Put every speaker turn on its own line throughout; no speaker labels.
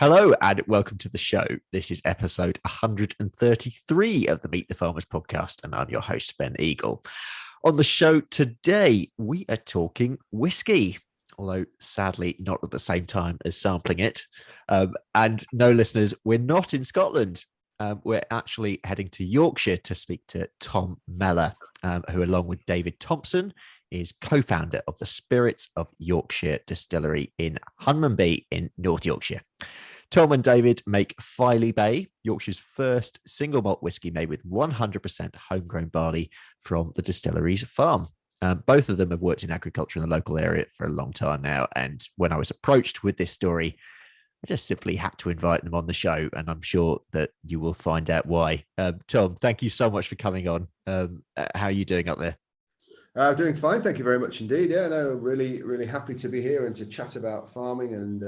Hello and welcome to the show. This is episode 133 of the Meet the Farmers podcast, and I'm your host, Ben Eagle. On the show today, we are talking whiskey, although sadly not at the same time as sampling it. And no, listeners, we're not in Scotland. We're actually heading to Yorkshire to speak to Tom Mellor, who, along with David Thompson, is co-founder of the Spirits of Yorkshire distillery in Hunmanby in North Yorkshire. Tom and David make Filey Bay, Yorkshire's first single malt whiskey made with 100% homegrown barley from the distillery's farm. Both of them have worked in agriculture in the local area for a long time now. And when I was approached with this story, I just simply had to invite them on the show. And I'm sure that you will find out why. Tom, thank you so much for coming on. How are you doing up there?
Doing fine, thank you very much indeed. Yeah, no, really happy to be here and to chat about farming and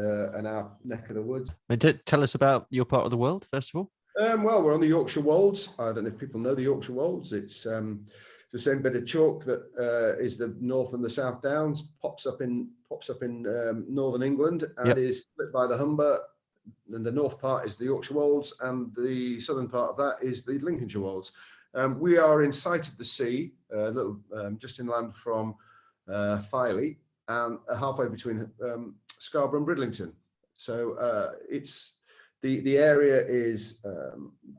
our neck of the woods.
And tell us about your part of the world, first of all.
Well, we're on the Yorkshire Wolds. I don't know if people know the Yorkshire Wolds. It's the same bit of chalk that is the North and the South Downs. Pops up in northern England and is split by the Humber. And the north part is the Yorkshire Wolds, and the southern part of that is the Lincolnshire Wolds. We are in sight of the sea, just inland from Filey, and halfway between Scarborough and Bridlington. So it's the area is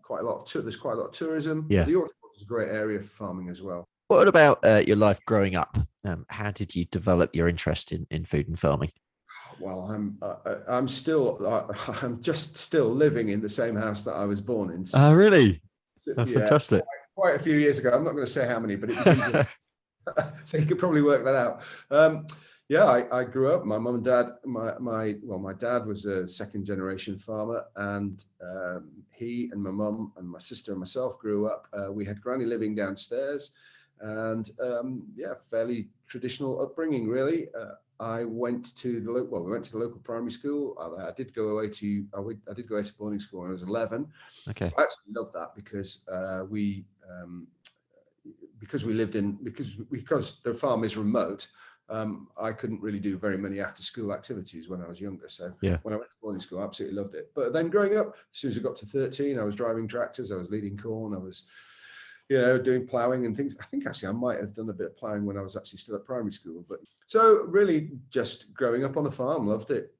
quite a lot of there's quite a lot of tourism.
Yeah.
The Yorkshire is a great area for farming as well.
What about your life growing up? How did you develop your interest in food and farming?
Well, I'm just still living in the same house that I was born in.
Oh, really? Oh,
yeah,
fantastic.
Quite a few years ago. I'm not going to say how many, but so you could probably work that out. I grew up. My mum and dad. My dad was a second generation farmer, and he and my mum and my sister and myself grew up. We had granny living downstairs, and fairly traditional upbringing, really. I went to the local primary school. I did go away to boarding school when I was 11.
Okay.
I actually loved that because because the farm is remote. I couldn't really do very many after school activities when I was younger. So when I went to boarding school, I absolutely loved it. But then growing up, as soon as I got to 13, I was driving tractors, I was leading corn, I was doing ploughing and things. I think actually I might have done a bit of ploughing when I was actually still at primary school. But so really just growing up on the farm, loved it.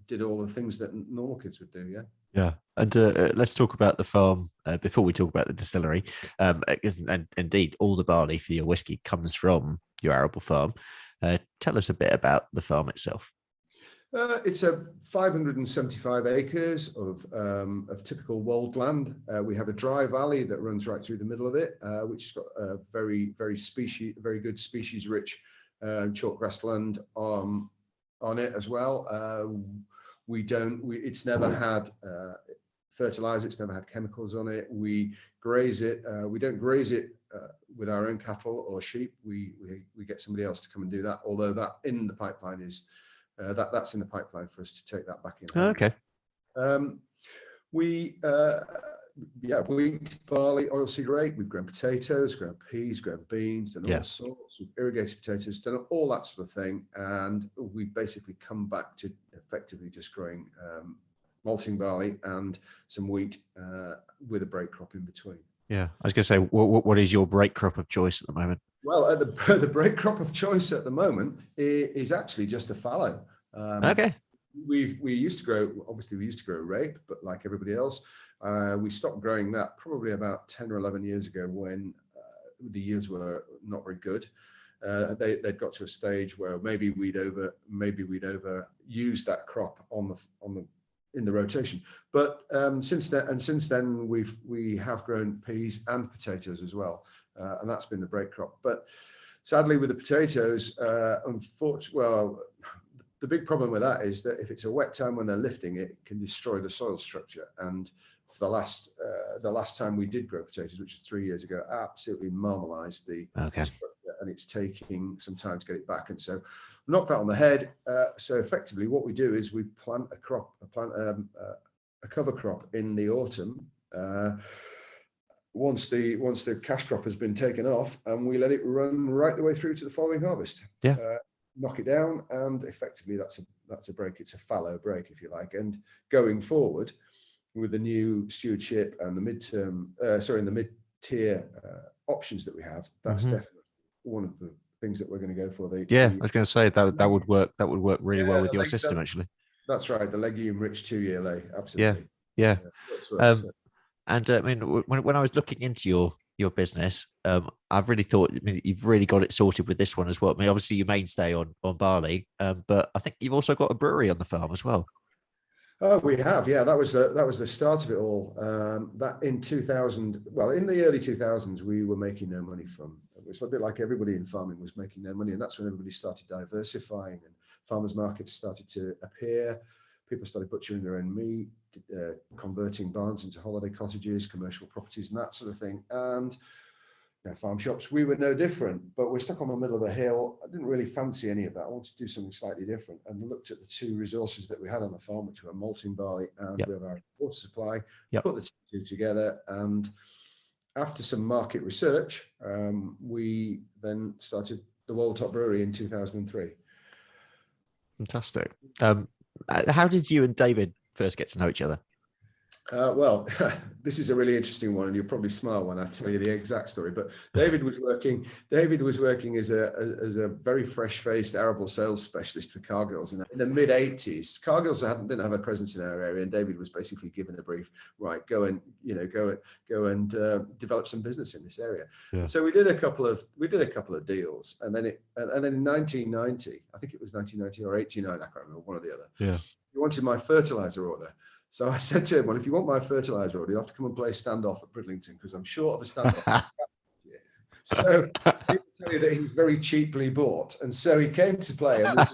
Did all the things that normal kids would do.
Yeah. And let's talk about the farm before we talk about the distillery. And indeed, all the barley for your whiskey comes from your arable farm. Tell us a bit about the farm itself.
It's a 575 acres of typical wold land. We have a dry valley that runs right through the middle of it, which has got a very good species rich chalk grassland on it as well. It's never had fertilizer. It's never had chemicals on it. We graze it. We don't graze it with our own cattle or sheep. We get somebody else to come and do that. Although that in the pipeline is. That's in the pipeline for us to take that back in.
Oh, okay.
Wheat, barley, oilseed rape. We've grown potatoes, grown peas, grown beans, done all sorts. We've irrigated potatoes, done all that sort of thing, and we've basically come back to effectively just growing malting barley and some wheat with a break crop in between.
Yeah, I was going to say, what is your break crop of choice at the moment?
Well, the break crop of choice at the moment is actually just a fallow.
Okay.
We used to grow rape, but like everybody else, we stopped growing that probably about 10 or 11 years ago when the yields were not very good. They'd got to a stage where maybe we'd overused that crop in the rotation. But since then we have grown peas and potatoes as well. And that's been the break crop. But sadly, with the potatoes, unfortunately, the big problem with that is that if it's a wet time when they're lifting, it can destroy the soil structure. And for the last time we did grow potatoes, which was 3 years ago, absolutely marmalized the structure, and it's taking some time to get it back. And so knocked that on the head. So effectively, what we do is we plant a cover crop in the autumn. Once the cash crop has been taken off, and we let it run right the way through to the following harvest.
Yeah.
Knock it down, and effectively that's a break. It's a fallow break, if you like. And going forward with the new stewardship and the the mid-tier options that we have, that's definitely one of the things that we're going to go for.
Yeah, I was going to say that would work. That would work really well with your system, actually.
That's right. The legume-rich 2-year lay,
Yeah,
absolutely.
yeah.
Works for us.
And I mean, when I was looking into your business, I've really thought, I mean, you've really got it sorted with this one as well. I mean, obviously your mainstay on barley, but I think you've also got a brewery on the farm as well.
Oh, we have, yeah. That was the start of it all. That in 2000, well, in the early 2000s, we were making no money from. It was a bit like everybody in farming was making no money, and that's when everybody started diversifying, and farmers markets started to appear. People started butchering their own meat, converting barns into holiday cottages, commercial properties, and that sort of thing. And farm shops, we were no different, but we're stuck on the middle of a hill. I didn't really fancy any of that. I wanted to do something slightly different, and looked at the two resources that we had on the farm, which were malting barley and we have our water supply. Put the two together, and after some market research, we then started the Waltop Brewery in 2003.
Fantastic. How did you and David first get to know each other?
Well, this is a really interesting one, and you'll probably smile when I tell you the exact story. But David was working as a very fresh-faced arable sales specialist for Cargills in the mid '80s. Cargills didn't have a presence in our area, and David was basically given a brief, right, go and develop some business in this area. Yeah. So we did a couple of deals, and then in 1990, I think it was 1990 or '89, I can't remember, one or the other. Yeah, he wanted my fertilizer order. So I said to him, well, if you want my fertilizer order, you have to come and play standoff at Bridlington, because I'm short of a standoff. So he will tell you that he's very cheaply bought. And so he came to play, and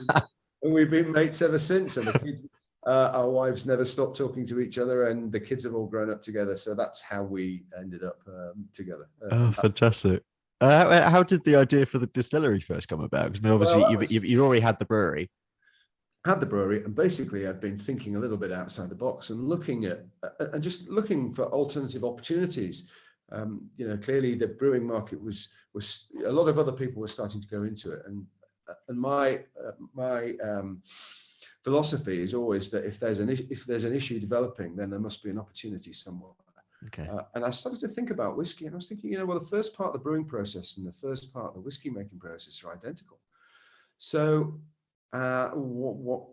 we've been mates ever since. And the kids, our wives never stopped talking to each other, and the kids have all grown up together. So that's how we ended up together.
Fantastic. How did the idea for the distillery first come about? Because obviously you've already had the brewery.
Had the brewery, and basically I'd been thinking a little bit outside the box and looking for alternative opportunities. Clearly the brewing market was a lot of other people were starting to go into it, and my philosophy is always that if there's an issue developing, then there must be an opportunity somewhere. Okay. And I started to think about whiskey, and I was thinking, well, the first part of the brewing process and the first part of the whiskey making process are identical. So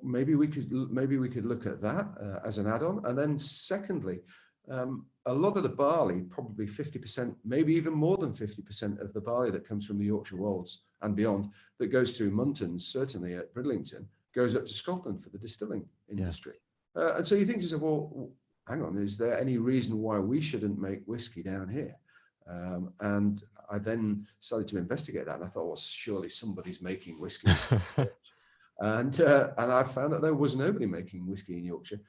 maybe we could look at that as an add-on. And then secondly, a lot of the barley, probably 50%, maybe even more than 50% of the barley that comes from the Yorkshire Wolds and beyond, that goes through Muntons, certainly at Bridlington, goes up to Scotland for the distilling industry. Yeah. And so you think to yourself, well, hang on, is there any reason why we shouldn't make whiskey down here? And I then started to investigate that, and I thought, well, surely somebody's making whiskey. And I found that there was nobody making whiskey in Yorkshire.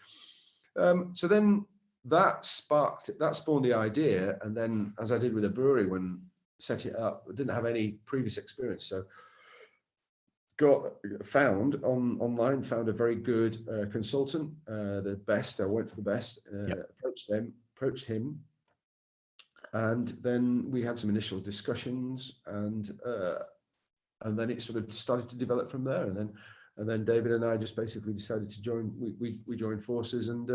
So then that spawned the idea. And then, as I did with the brewery when set it up, I didn't have any previous experience. So found a very good consultant, the best. I went for the best. Approached him, and then we had some initial discussions, and then it sort of started to develop from there. And then David and I just basically decided to join. We joined forces and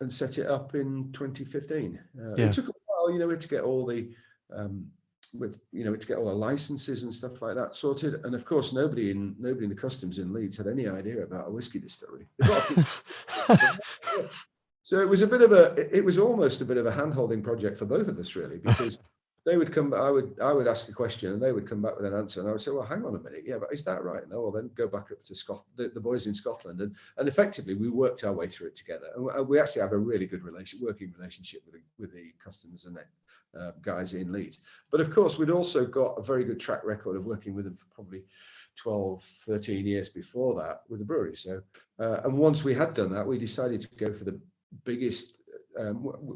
set it up in 2015. It took a while, we had to get all the to get all the licenses and stuff like that sorted. And of course, nobody in the customs in Leeds had any idea about a whiskey distillery. So it was almost a bit of a hand-holding project for both of us, really, because they would come. I would ask a question, and they would come back with an answer, and I would say, "Well, hang on a minute, yeah, but is that right?" No, well, then go back up to Scotland, the boys in Scotland, and effectively we worked our way through it together, and we actually have a really good working relationship with the customers and the guys in Leeds. But of course, we'd also got a very good track record of working with them for probably 12, 13 years before that with the brewery. So, and once we had done that, we decided to go for the biggest.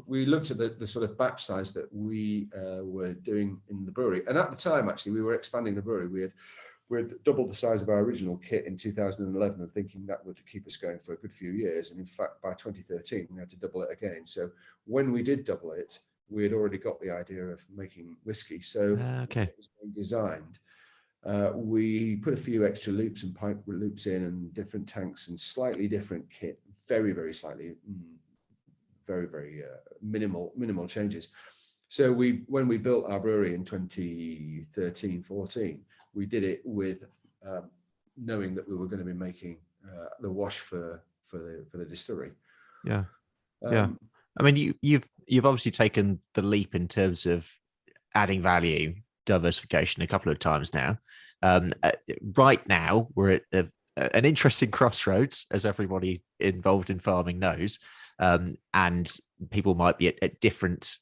We looked at the sort of batch size that we were doing in the brewery, and at the time, actually, we were expanding the brewery. We had doubled the size of our original kit in 2011, and thinking that would keep us going for a good few years. And in fact, by 2013, we had to double it again. So when we did double it, we had already got the idea of making whiskey. So it was being designed. We put a few extra loops and pipe loops in, and different tanks and slightly different kit, very, very slightly, very, very minimal changes. So when we built our brewery in 2013-14, we did it with knowing that we were going to be making the wash for the distillery.
Yeah. I mean, you've obviously taken the leap in terms of adding value, diversification a couple of times now. Right now, we're at an interesting crossroads, as everybody involved in farming knows, and people might be at different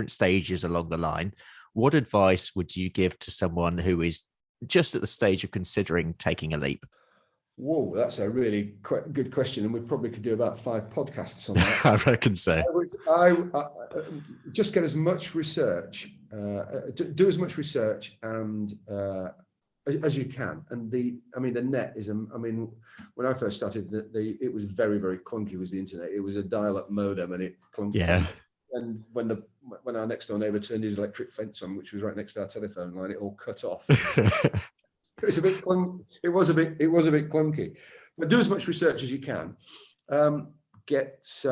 stages along the line. What advice would you give to someone who is just at the stage of considering taking a leap?
Whoa, that's a really good question, and we probably could do about 5 podcasts on that.
I reckon so.
I just get as much research, do as much research, and as you can. And the net is, when I first started, it was very, very clunky. Was the internet? It was a dial-up modem, and it clunked.
Yeah.
And when our next door neighbour turned his electric fence on, which was right next to our telephone line, it all cut off. It was a bit clunky. It was a bit clunky. But do as much research as you can. Get as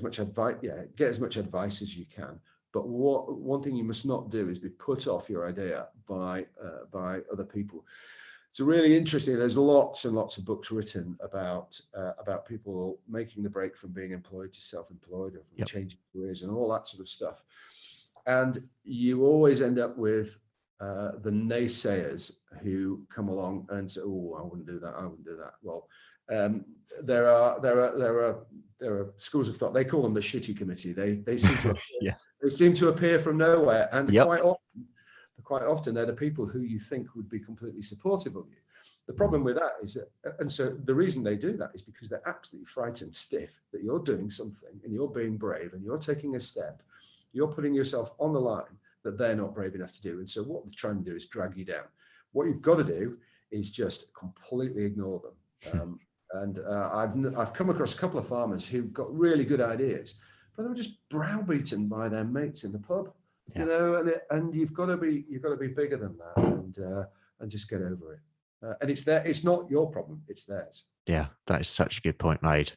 much advice. Yeah, get as much advice as you can. But one thing you must not do is be put off your idea by other people. It's really interesting. There's lots and lots of books written about people making the break from being employed to self-employed, or from changing careers and all that sort of stuff. And you always end up with the naysayers who come along and say, "Oh, I wouldn't do that. I wouldn't do that." Well, there are schools of thought. They call them the shitty committee. They seem to appear, they seem to appear from nowhere, and quite often they're the people who you think would be completely supportive of you. The problem with that is that, and so the reason they do that is because they're absolutely frightened stiff that you're doing something and you're being brave and you're taking a step, you're putting yourself on the line that they're not brave enough to do. And so what they're trying to do is drag you down. What you've got to do is just completely ignore them. I've come across a couple of farmers who've got really good ideas, but they're just browbeaten by their mates in the pub, and you've got to be bigger than that, and just get over it. And it's not your problem, it's theirs.
Yeah, that is such a good point made.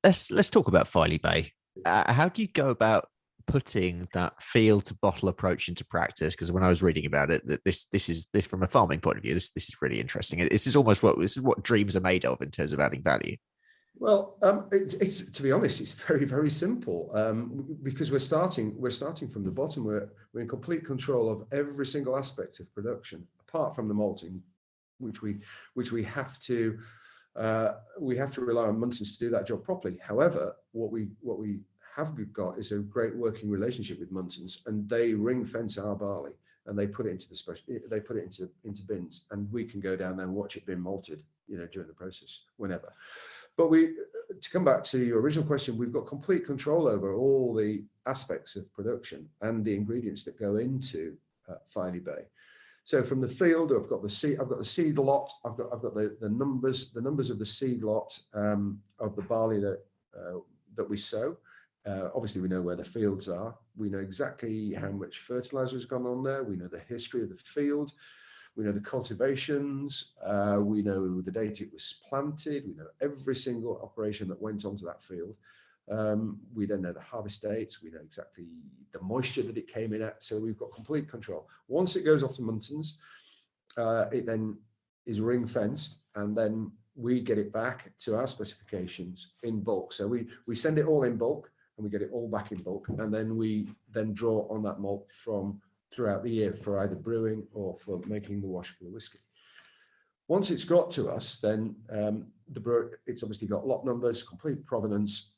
Let's talk about Filey Bay. How do you go about putting that field to bottle approach into practice? Because when I was reading about it, that this is from a farming point of view, this is really interesting. This is what dreams are made of in terms of adding value.
Well, it's to be honest, it's very, very simple, because we're starting from the bottom. We're in complete control of every single aspect of production, apart from the malting, which we have to rely on Muntons to do that job properly. However, what we have got is a great working relationship with Muntons, and they ring fence our barley and they put it into bins, and we can go down there and watch it being malted, during the process, whenever. But to come back to your original question, we've got complete control over all the aspects of production and the ingredients that go into Filey Bay. So from the field, I've got the seed lot. I've got the numbers of the seed lot of the barley that we sow. Obviously, we know where the fields are. We know exactly how much fertilizer has gone on there. We know the history of the field. We know the cultivations. We know the date it was planted. We know every single operation that went onto that field. We then know the harvest dates. We know exactly the moisture that it came in at. So we've got complete control. Once it goes off to Muntons, it then is ring fenced, and then we get it back to our specifications in bulk. So we send it all in bulk, and we get it all back in bulk, and then we draw on that malt from throughout the year for either brewing or for making the wash for the whiskey. Once it's got to us, then it's obviously got lot numbers, complete provenance,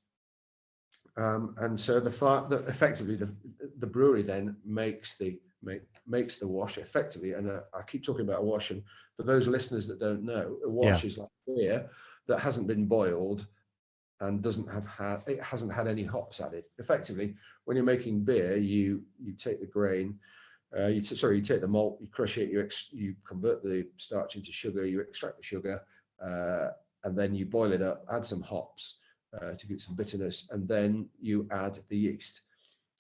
and so effectively the brewery then makes the wash effectively. And I keep talking about a wash, and for those listeners that don't know, a wash is like beer that hasn't been boiled and hasn't had any hops added. Effectively, when you're making beer, you take the grain, you take the malt, you crush it, you convert the starch into sugar, you extract the sugar, and then you boil it up, add some hops to get some bitterness, and then you add the yeast,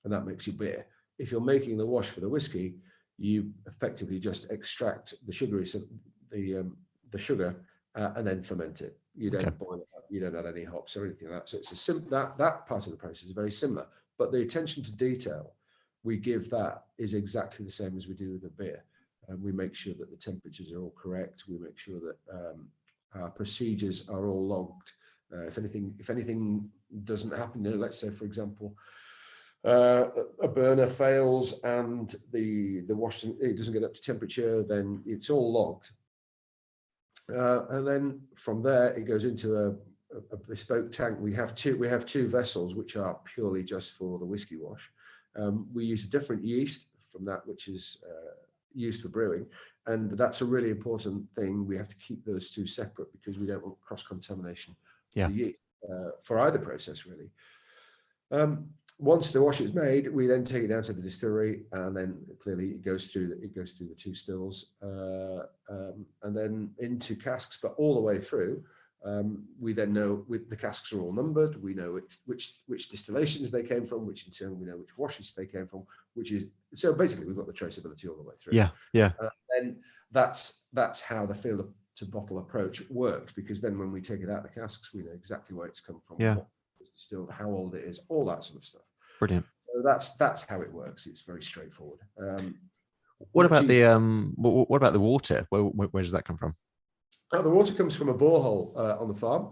and that makes your beer. If you're making the wash for the whiskey, you effectively just extract the sugary, so the sugar, and then ferment it. You don't boil it up. You don't add any hops or anything like that. So it's that part of the process is very similar, but the attention to detail we give that is exactly the same as we do with the beer. And we make sure that the temperatures are all correct. We make sure that our procedures are all logged. If anything doesn't happen, let's say, for example, a burner fails and the wash, it doesn't get up to temperature, then it's all logged. And then from there, it goes into a bespoke tank. We have two vessels which are purely just for the whiskey wash. We use a different yeast from that which is used for brewing, and that's a really important thing. We have to keep those two separate because we don't want cross-contamination of the yeast for either process, really. Once the wash is made, we then take it down to the distillery, and then clearly it goes through the two stills, and then into casks. But all the way through, we then know the casks are all numbered. We know which distillations they came from, which in turn we know which washes they came from. So basically we've got the traceability all the way through. Then that's how the field to bottle approach works, because then when we take it out of the casks, we know exactly where it's come from. What it's distilled, how old it is, all that sort of stuff.
Brilliant.
So that's how it works. It's very straightforward.
What about the water? Where does that come from?
The water comes from a borehole on the farm.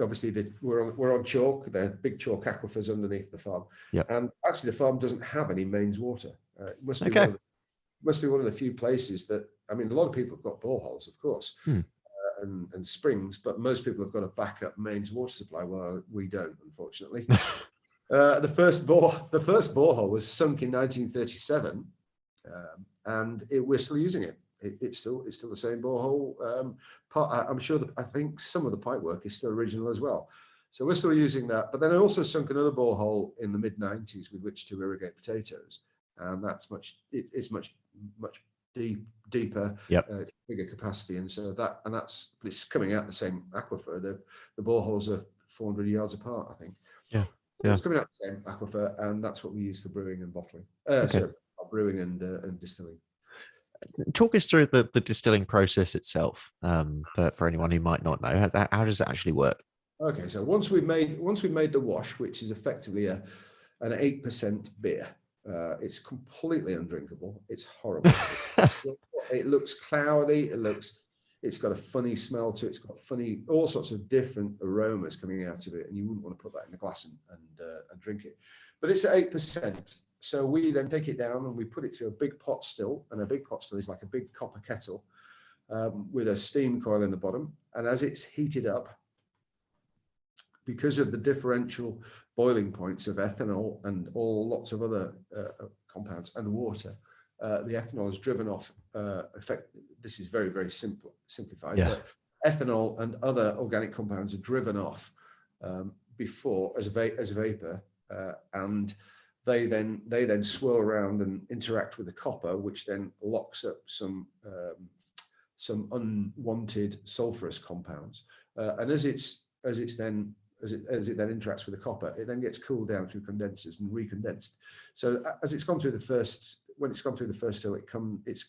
Obviously, we're on chalk. There are big chalk aquifers underneath the farm. And actually, the farm doesn't have any mains water. It must be one of the few places that, I mean, a lot of people have got boreholes, of course, and springs, but most people have got a backup mains water supply. Well, we don't, unfortunately. The first borehole was sunk in 1937, and we're still using it. It's still the same borehole. I'm sure I think some of the pipe work is still original as well. So we're still using that. But then I also sunk another borehole in the mid 90s with which to irrigate potatoes, and that's much deeper, bigger capacity, and so it's coming out the same aquifer. The boreholes are 400 yards apart, I think. It's coming out the same aquifer, and that's what we use for brewing and bottling. Brewing and distilling.
Talk us through the distilling process itself, for anyone who might not know. How does it actually work?
Okay, so once we've made the wash, which is effectively an 8% beer, it's completely undrinkable. It's horrible. It looks cloudy. It's got a funny smell to it. It's got all sorts of different aromas coming out of it, and you wouldn't want to put that in a glass and drink it. But it's at 8%. So we then take it down and we put it through a big pot still, and a big pot still is like a big copper kettle with a steam coil in the bottom. And as it's heated up, because of the differential boiling points of ethanol and lots of other compounds and water, the ethanol is driven off. This is very, very simplified. But ethanol and other organic compounds are driven off before as vapor, and they then swirl around and interact with the copper, which then locks up some unwanted sulfurous compounds. And as it then interacts with the copper, it then gets cooled down through condensers and recondensed. So as it's gone through the first, still, it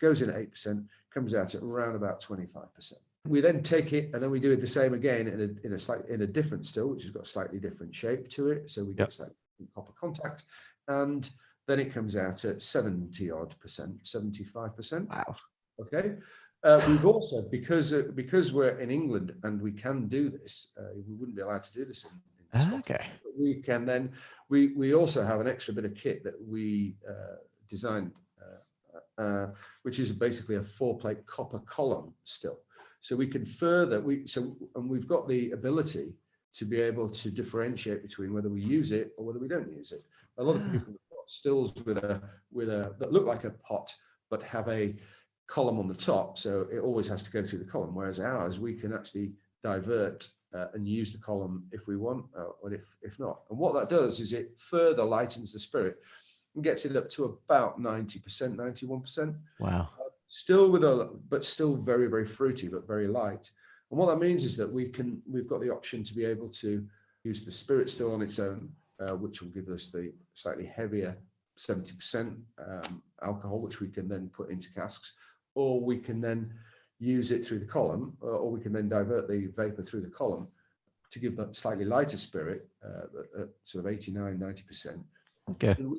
goes in at 8%, comes out at around about 25%. We then take it and then we do it the same again in a different still, which has got a slightly different shape to it. So we get slightly copper contact, and then it comes out at 75%.
Wow.
Okay. We've also, because we're in England and we can do this, we wouldn't be allowed to do this in Scotland.
Okay.
But we can then, we also have an extra bit of kit that we designed, which is basically a 4-plate copper column still. So we can we've got the ability to be able to differentiate between whether we use it or whether we don't use it. A lot of people have got stills that look like a pot but have a column on the top, so it always has to go through the column. Whereas ours, we can actually divert and use the column if we want, or if not. And what that does is it further lightens the spirit and gets it up to about 90%, 91%.
Wow.
Still still very, very fruity, but very light. And what that means is that we've got the option to be able to use the spirit still on its own, which will give us the slightly heavier 70% alcohol, which we can then put into casks, or we can then use it through the column, or we can then divert the vapor through the column to give that slightly lighter spirit, at sort of 89, 90%.
Okay.
And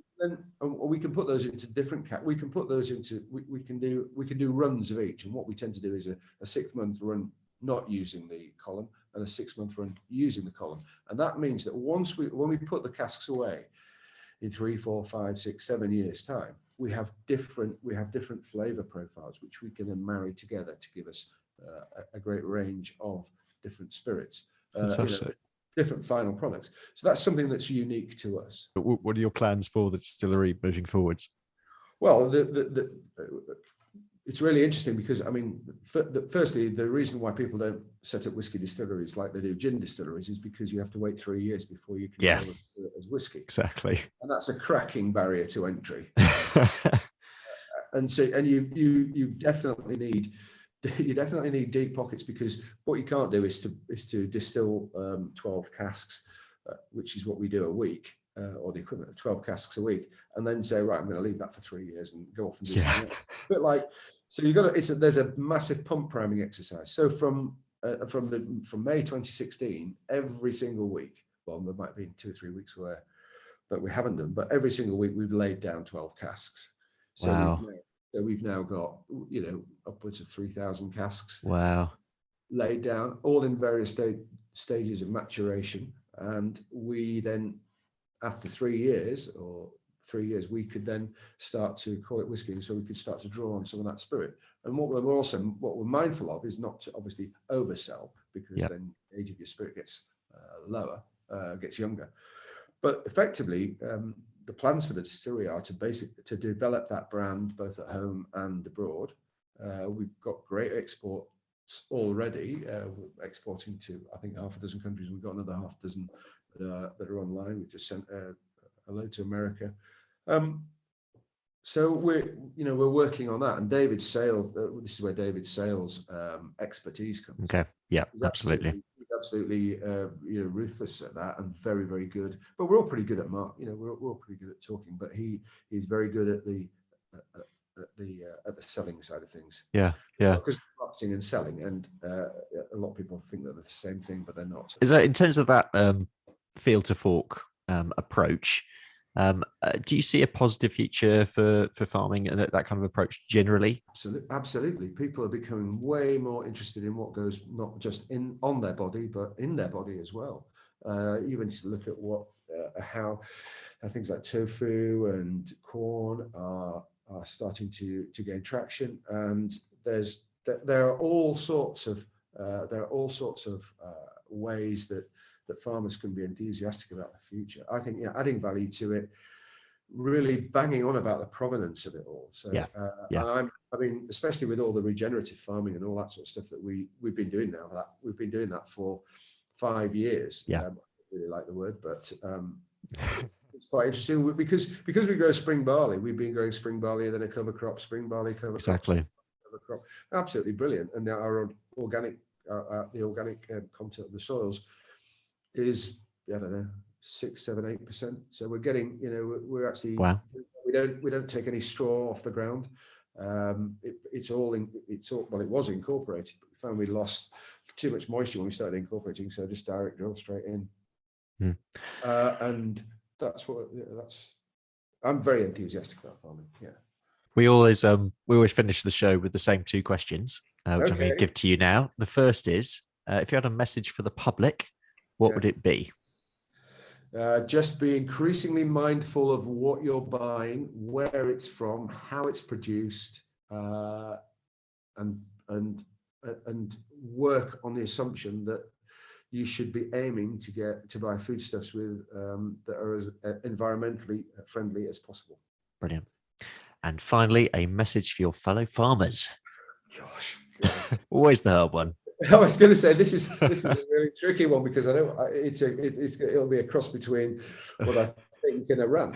we can put those into different we can put those into we can do runs of each, and what we tend to do is a 6-month run not using the column and a 6-month run using the column, and that means that when we put the casks away in 3, 4, 5, 6, 7 years time, we have different flavor profiles which we can then marry together to give us a great range of different spirits.
Fantastic.
Different final products. So that's something that's unique to us.
What are your plans for the distillery moving forwards?
Well, it's really interesting because, I mean, firstly, the reason why people don't set up whiskey distilleries like they do gin distilleries is because you have to wait 3 years before you can sell it as whiskey.
Exactly.
And that's a cracking barrier to entry. And you definitely need deep pockets, because what you can't do is to distill 12 casks, which is what we do a week, or the equivalent of 12 casks a week, and then say, right, I'm going to leave that for 3 years and go off and do something else. But there's a massive pump priming exercise. So from May 2016, every single week, well, there might be 2 or 3 weeks where that we haven't done, but every single week we've laid down 12 casks. So
wow.
We've now got, upwards of 3,000 casks.
Wow.
Laid down, all in various stages of maturation. And we then, after 3 years, we could then start to call it whiskey. And so we could start to draw on some of that spirit. And what we're mindful of is not to obviously oversell, because then the age of your spirit gets lower, gets younger. But effectively, the plans for the distillery are to develop that brand both at home and abroad. We've got great exports already. We're exporting to, I think, 6 countries. We've got another 6 that are online. We've just sent a load to America. So we're working on that. And David's sales, this is where David's sales expertise comes.
Okay. Yeah, absolutely.
Absolutely ruthless at that, and very, very good. But we're all pretty good at we're all pretty good at talking, but he's very good at the selling side of things.
Yeah.
Because marketing and selling, and a lot of people think that they're the same thing, but they're not.
Is that in terms of that field to fork approach? Do you see a positive future for farming and that kind of approach generally?
Absolutely. People are becoming way more interested in what goes not just on their body, but in their body as well. Even to look at how things like tofu and corn are starting to gain traction, and there are all sorts of ways that farmers can be enthusiastic about the future. I think adding value to it, really banging on about the provenance of it all. So I mean, especially with all the regenerative farming and all that sort of stuff that we've been doing now. We've been doing that for 5 years. I don't really like the word, but it's quite interesting because we grow spring barley. We've been growing spring barley and then a cover crop, spring barley, cover crop. Absolutely brilliant. And now our organic content of the soils is, I don't know, 6, 7, 8%. So we're getting, we're actually, we don't take any straw off the ground. It was incorporated, but we found we lost too much moisture when we started incorporating. So just direct drill straight in. And I'm very enthusiastic about farming. Yeah.
We always finish the show with the same 2 questions, which I'm going to give to you now. The first is, if you had a message for the public, what would it be?
Just be increasingly mindful of what you're buying, where it's from, how it's produced, and work on the assumption that you should be aiming to buy foodstuffs that are as environmentally friendly as possible.
Brilliant. And finally, a message for your fellow farmers.
Gosh,
always the hard one.
I was going to say this is a really tricky one, because I know it'll be a cross between what I think and a rant.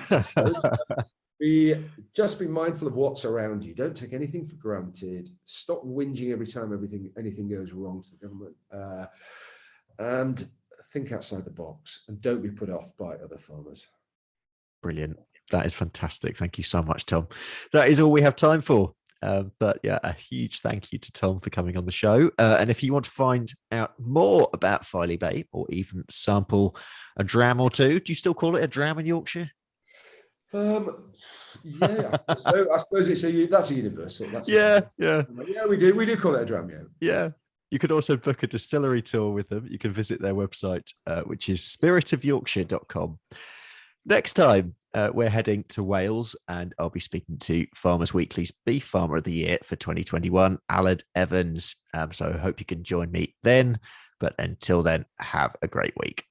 Just be mindful of what's around you. Don't take anything for granted. Stop whinging every time anything goes wrong to the government, and think outside the box, and don't be put off by other farmers.
Brilliant. That is fantastic. Thank you so much, Tom. That is all we have time for. But yeah, a huge thank you to Tom for coming on the show. And if you want to find out more about Filey Bay or even sample a dram or two, do you still call it a dram in Yorkshire?
Yeah, so I suppose that's a universal.
Yeah.
Yeah, we do call it a dram.
Yeah. You could also book a distillery tour with them. You can visit their website, which is spiritofyorkshire.com. Next time, we're heading to Wales, and I'll be speaking to Farmers Weekly's Beef Farmer of the Year for 2021, Aled Evans. So I hope you can join me then. But until then, have a great week.